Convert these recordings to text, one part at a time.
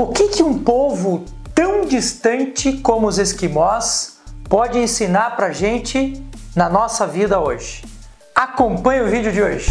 O que um povo tão distante como os esquimós pode ensinar pra gente na nossa vida hoje? Acompanhe o vídeo de hoje.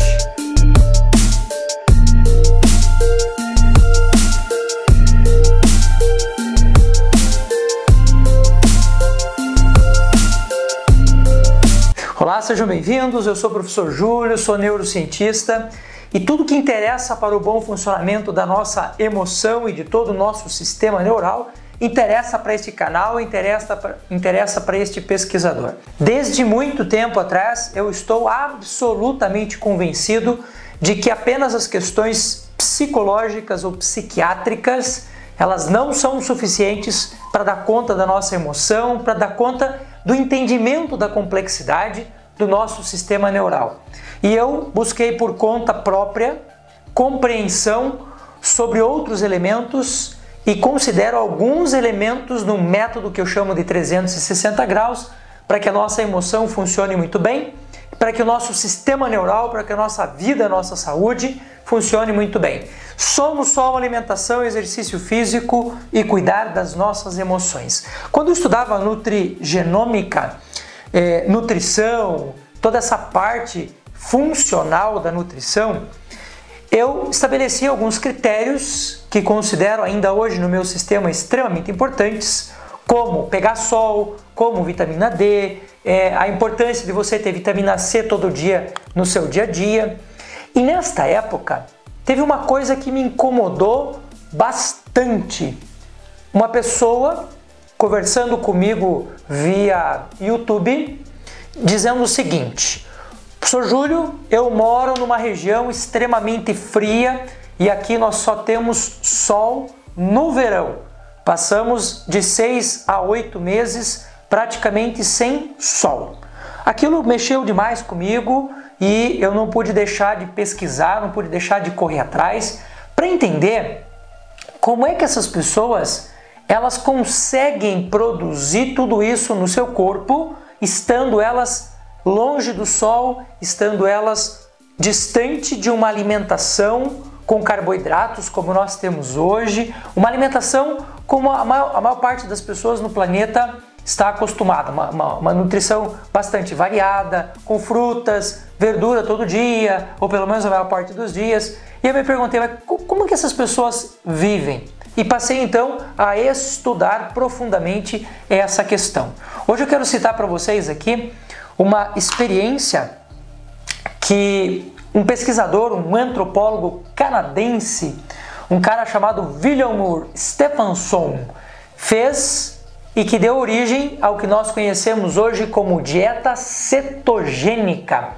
Olá, sejam bem-vindos. Eu sou o professor Júlio, sou neurocientista e tudo que interessa para o bom funcionamento da nossa emoção e de todo o nosso sistema neural interessa para este canal, interessa para este pesquisador. Desde muito tempo atrás, eu estou absolutamente convencido de que apenas as questões psicológicas ou psiquiátricas, elas não são suficientes para dar conta da nossa emoção, para dar conta do entendimento da complexidade do nosso sistema neural. E eu busquei por conta própria compreensão sobre outros elementos e considero alguns elementos no método que eu chamo de 360 graus para que a nossa emoção funcione muito bem, para que o nosso sistema neural, para que a nossa vida, a nossa saúde funcione muito bem. Somos só uma alimentação, exercício físico e cuidar das nossas emoções. Quando eu estudava nutrigenômica, nutrição, toda essa parte funcional da nutrição, eu estabeleci alguns critérios que considero ainda hoje no meu sistema extremamente importantes, como pegar sol, como vitamina D, a importância de você ter vitamina C todo dia no seu dia a dia. E nesta época, teve uma coisa que me incomodou bastante. Uma pessoa conversando comigo via YouTube, dizendo o seguinte: professor Júlio, eu moro numa região extremamente fria e aqui nós só temos sol no verão. Passamos de 6 a 8 meses praticamente sem sol. Aquilo mexeu demais comigo e eu não pude deixar de pesquisar, não pude deixar de correr atrás para entender como é que essas pessoas elas conseguem produzir tudo isso no seu corpo, estando elas longe do sol, estando elas distante de uma alimentação com carboidratos como nós temos hoje, uma alimentação como a maior parte das pessoas no planeta está acostumada, uma nutrição bastante variada, com frutas, verdura todo dia, ou pelo menos a maior parte dos dias. E eu me perguntei, mas como que essas pessoas vivem? E passei então a estudar profundamente essa questão. Hoje eu quero citar para vocês aqui uma experiência que um pesquisador, um antropólogo canadense, um cara chamado William Stephenson, fez e que deu origem ao que nós conhecemos hoje como dieta cetogênica.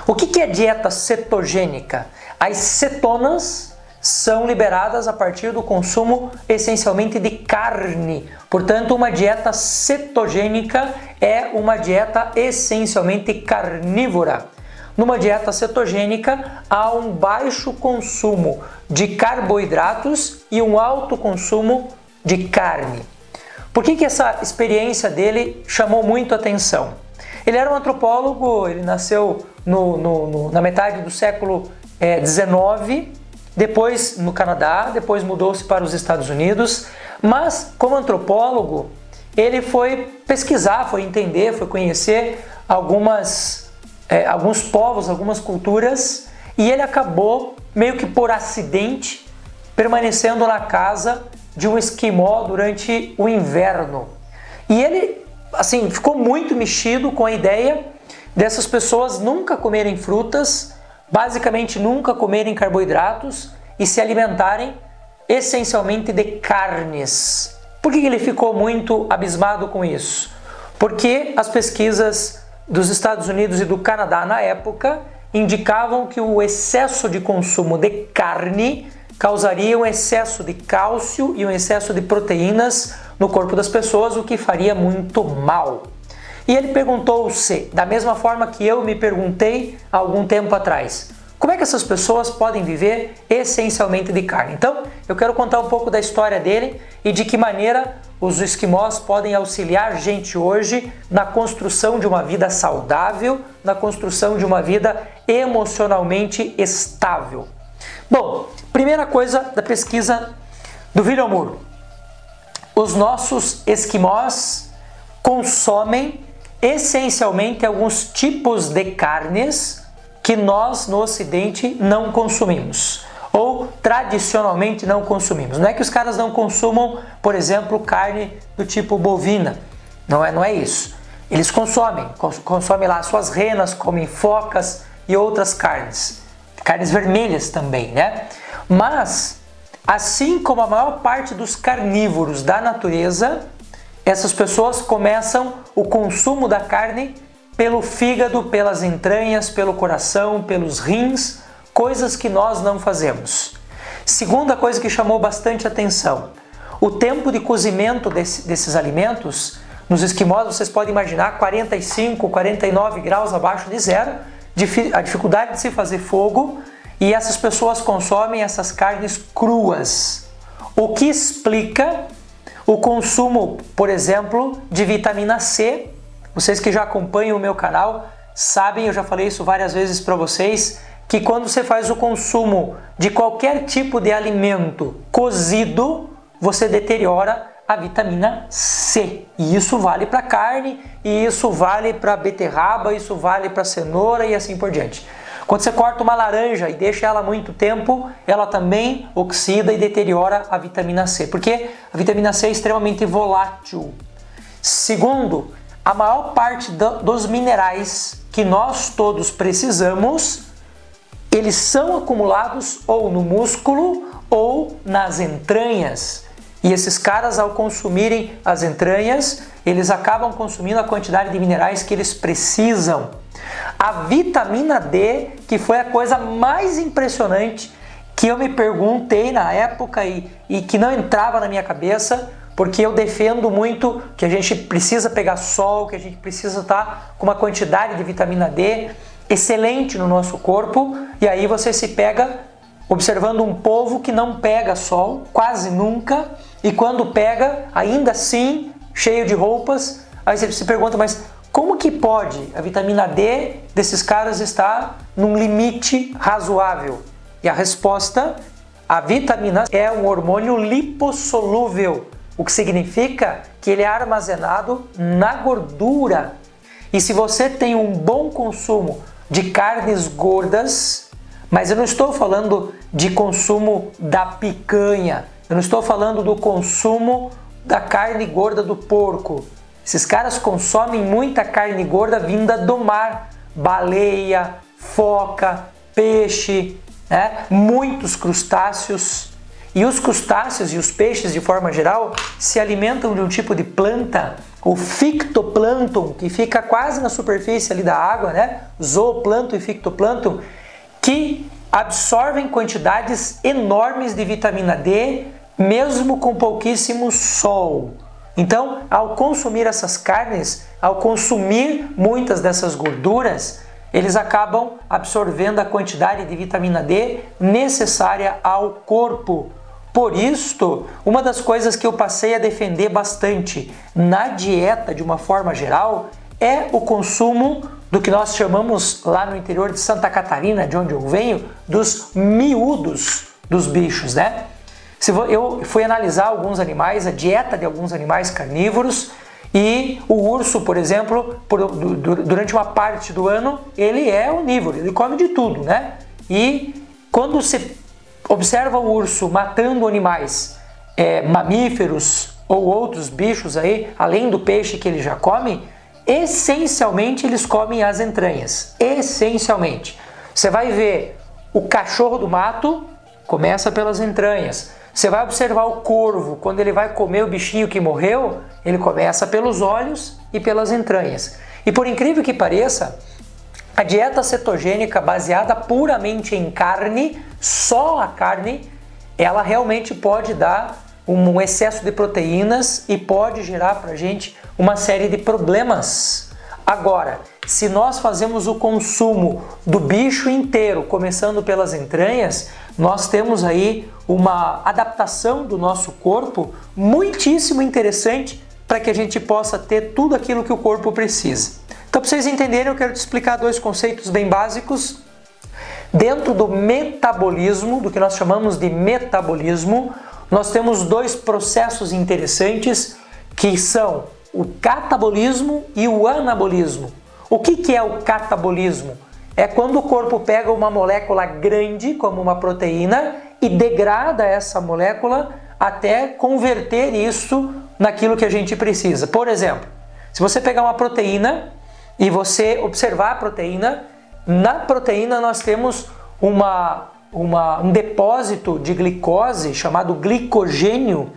O que é dieta cetogênica? As cetonas são liberadas a partir do consumo essencialmente de carne. Portanto, uma dieta cetogênica é uma dieta essencialmente carnívora. Numa dieta cetogênica, há um baixo consumo de carboidratos e um alto consumo de carne. Por que essa experiência dele chamou muito a atenção? Ele era um antropólogo, ele nasceu na metade do século XIX, depois no Canadá, depois mudou-se para os Estados Unidos, mas como antropólogo ele foi pesquisar, foi entender, foi conhecer alguns povos, algumas culturas, e ele acabou meio que por acidente permanecendo na casa de um esquimó durante o inverno. E ele assim ficou muito mexido com a ideia dessas pessoas nunca comerem frutas, basicamente nunca comerem carboidratos e se alimentarem essencialmente de carnes. Por que ele ficou muito abismado com isso? Porque as pesquisas dos Estados Unidos e do Canadá na época indicavam que o excesso de consumo de carne causaria um excesso de cálcio e um excesso de proteínas no corpo das pessoas, o que faria muito mal. E ele perguntou-se, da mesma forma que eu me perguntei há algum tempo atrás, como é que essas pessoas podem viver essencialmente de carne? Então, eu quero contar um pouco da história dele e de que maneira os esquimós podem auxiliar a gente hoje na construção de uma vida saudável, na construção de uma vida emocionalmente estável. Bom, primeira coisa da pesquisa do William Moore. os nossos esquimós consomem essencialmente alguns tipos de carnes que nós no Ocidente não consumimos, ou tradicionalmente não consumimos. Não é que os caras não consumam, por exemplo, carne do tipo bovina, não é isso. Eles consomem lá suas renas, comem focas e outras carnes vermelhas também, né? Mas, assim como a maior parte dos carnívoros da natureza, essas pessoas começam o consumo da carne pelo fígado, pelas entranhas, pelo coração, pelos rins, coisas que nós não fazemos. Segunda coisa que chamou bastante atenção, o tempo de cozimento desses alimentos, nos esquimós vocês podem imaginar 45, 49 graus abaixo de zero, a dificuldade de se fazer fogo, e essas pessoas consomem essas carnes cruas, o que explica o consumo, por exemplo, de vitamina C. Vocês que já acompanham o meu canal sabem, eu já falei isso várias vezes para vocês, que quando você faz o consumo de qualquer tipo de alimento cozido, você deteriora a vitamina C. E isso vale para carne, e isso vale para beterraba, isso vale para cenoura e assim por diante. Quando você corta uma laranja e deixa ela muito tempo, ela também oxida e deteriora a vitamina C, porque a vitamina C é extremamente volátil. Segundo, a maior parte dos minerais que nós todos precisamos, eles são acumulados ou no músculo ou nas entranhas. E esses caras, ao consumirem as entranhas, eles acabam consumindo a quantidade de minerais que eles precisam. A vitamina D, que foi a coisa mais impressionante que eu me perguntei na época e que não entrava na minha cabeça, porque eu defendo muito que a gente precisa pegar sol, que a gente precisa estar com uma quantidade de vitamina D excelente no nosso corpo, e aí você se pega observando um povo que não pega sol quase nunca, e quando pega, ainda assim, cheio de roupas, aí você se pergunta, mas como que pode a vitamina D desses caras estar num limite razoável? E a resposta, a vitamina é um hormônio lipossolúvel, o que significa que ele é armazenado na gordura. E se você tem um bom consumo de carnes gordas, mas eu não estou falando de consumo da picanha, eu não estou falando do consumo da carne gorda do porco. Esses caras consomem muita carne gorda vinda do mar, baleia, foca, peixe, né? Muitos crustáceos. E os crustáceos e os peixes, de forma geral, se alimentam de um tipo de planta, o fitoplâncton, que fica quase na superfície ali da água, né? Zooplâncton e fitoplâncton, que absorvem quantidades enormes de vitamina D, mesmo com pouquíssimo sol. Então, ao consumir essas carnes, ao consumir muitas dessas gorduras, eles acabam absorvendo a quantidade de vitamina D necessária ao corpo. Por isso, uma das coisas que eu passei a defender bastante na dieta de uma forma geral é o consumo do que nós chamamos lá no interior de Santa Catarina, de onde eu venho, dos miúdos dos bichos, né? Eu fui analisar alguns animais, a dieta de alguns animais carnívoros, e o urso, por exemplo, durante uma parte do ano, ele é onívoro, ele come de tudo, né? E quando você observa o urso matando animais, mamíferos ou outros bichos aí, além do peixe que ele já come, essencialmente eles comem as entranhas, essencialmente. Você vai ver o cachorro do mato, começa pelas entranhas. Você vai observar o corvo, quando ele vai comer o bichinho que morreu, ele começa pelos olhos e pelas entranhas. E por incrível que pareça, a dieta cetogênica baseada puramente em carne, só a carne, ela realmente pode dar um excesso de proteínas e pode gerar para a gente uma série de problemas. Agora, se nós fazemos o consumo do bicho inteiro, começando pelas entranhas, nós temos aí uma adaptação do nosso corpo muitíssimo interessante para que a gente possa ter tudo aquilo que o corpo precisa. Então, para vocês entenderem, eu quero te explicar dois conceitos bem básicos. Dentro do metabolismo, do que nós chamamos de metabolismo, nós temos dois processos interessantes que são o catabolismo e o anabolismo. O que é o catabolismo? É quando o corpo pega uma molécula grande, como uma proteína, e degrada essa molécula até converter isso naquilo que a gente precisa. Por exemplo, se você pegar uma proteína e você observar a proteína, na proteína nós temos um depósito de glicose chamado glicogênio,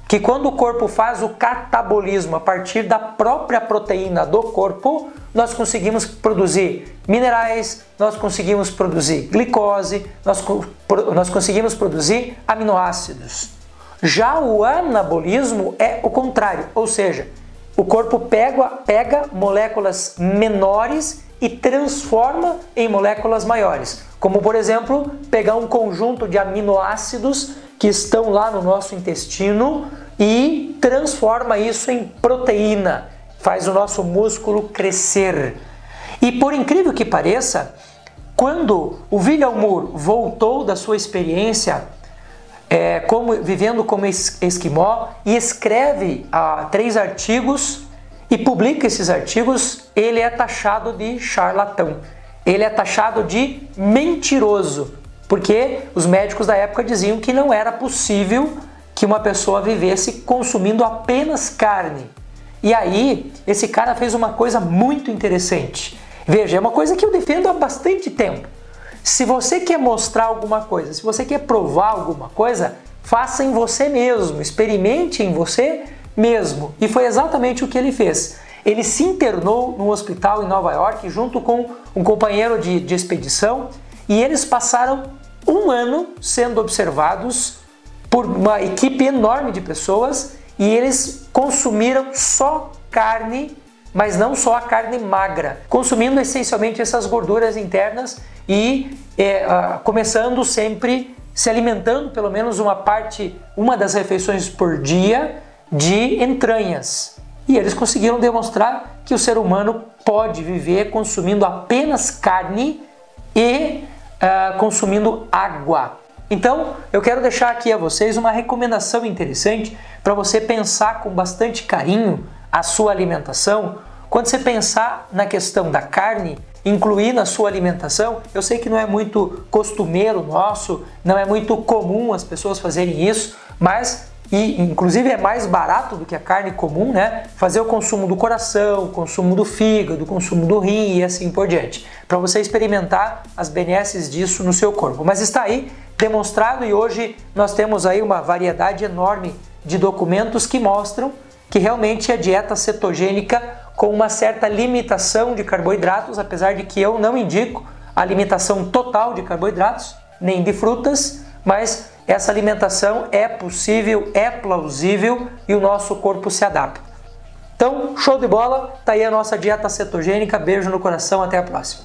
que quando o corpo faz o catabolismo a partir da própria proteína do corpo, nós conseguimos produzir minerais, nós conseguimos produzir glicose, nós conseguimos produzir aminoácidos. Já o anabolismo é o contrário, ou seja, o corpo pega moléculas menores e transforma em moléculas maiores. Como, por exemplo, pegar um conjunto de aminoácidos que estão lá no nosso intestino e transforma isso em proteína, faz o nosso músculo crescer. E por incrível que pareça, quando o William Moore voltou da sua experiência vivendo como esquimó e escreve 3 artigos e publica esses artigos, ele é taxado de charlatão. Ele é taxado de mentiroso, porque os médicos da época diziam que não era possível que uma pessoa vivesse consumindo apenas carne. E aí, esse cara fez uma coisa muito interessante. Veja, é uma coisa que eu defendo há bastante tempo. Se você quer mostrar alguma coisa, se você quer provar alguma coisa, faça em você mesmo, experimente em você mesmo. E foi exatamente o que ele fez. Ele se internou no hospital em Nova York junto com um companheiro de expedição e eles passaram 1 ano sendo observados por uma equipe enorme de pessoas e eles consumiram só carne, mas não só a carne magra, consumindo essencialmente essas gorduras internas e começando sempre se alimentando pelo menos uma das refeições por dia de entranhas. E eles conseguiram demonstrar que o ser humano pode viver consumindo apenas carne e consumindo água. Então, eu quero deixar aqui a vocês uma recomendação interessante para você pensar com bastante carinho a sua alimentação. Quando você pensar na questão da carne, incluir na sua alimentação, eu sei que não é muito costumeiro nosso, não é muito comum as pessoas fazerem isso, mas inclusive é mais barato do que a carne comum, né? Fazer o consumo do coração, o consumo do fígado, o consumo do rim e assim por diante, para você experimentar as benesses disso no seu corpo. Mas está aí demonstrado e hoje nós temos aí uma variedade enorme de documentos que mostram que realmente a dieta cetogênica com uma certa limitação de carboidratos, apesar de que eu não indico a limitação total de carboidratos, nem de frutas, mas essa alimentação é possível, é plausível e o nosso corpo se adapta. Então, show de bola, tá aí a nossa dieta cetogênica, beijo no coração, até a próxima.